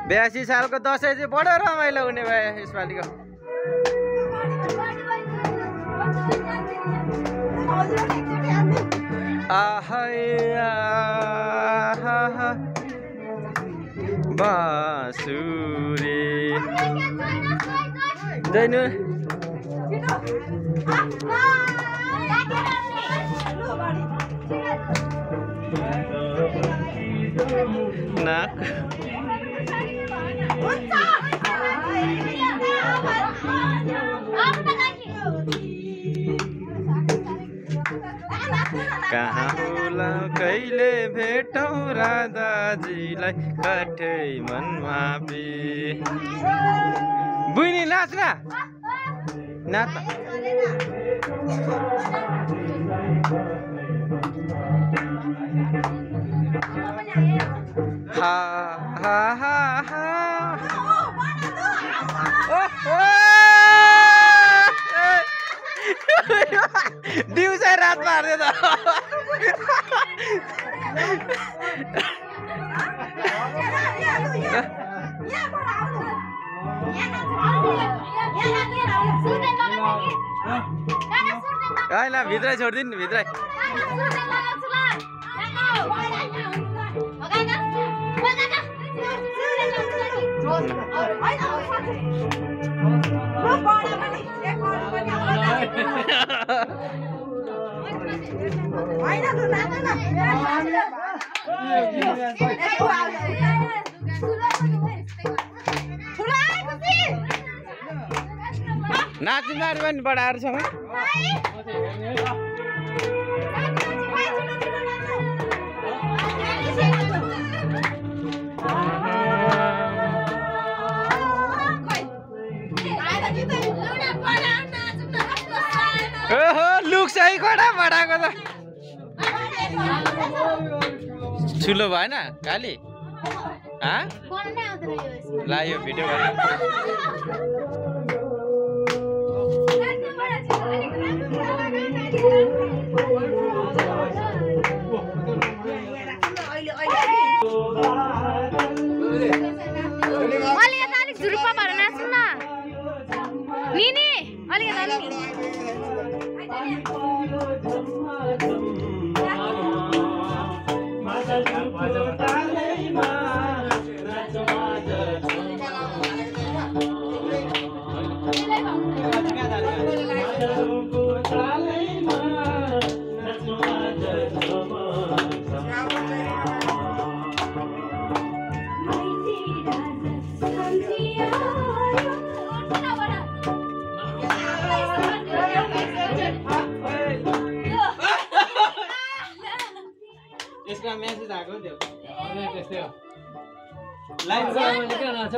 बयासी सालको दसैँ चाहिँ बडो रमाइलो हुने भयो यसपालिको। बाँसुरी दैनु नाक कहाँ होला कहिले भेटौँ राधाजीलाई काठै मनमा पी। बुइनी नाच न नाच हा हा हा हा दिउँसै रात मार्दै त होइन भित्रै छोडिदिनु नि भित्रै। नाच्नु गाडी पनि बढाएर छ लुक चाहिँ कडा बढाएको त ठुलो भएन काली ला यो भिडियो अलिक झुरुप्पा भएर नाच्नु न निनी अलिकति यसका मेसेज आएको थियो त्यस्तै हो लाइभ गर्नु किन नछ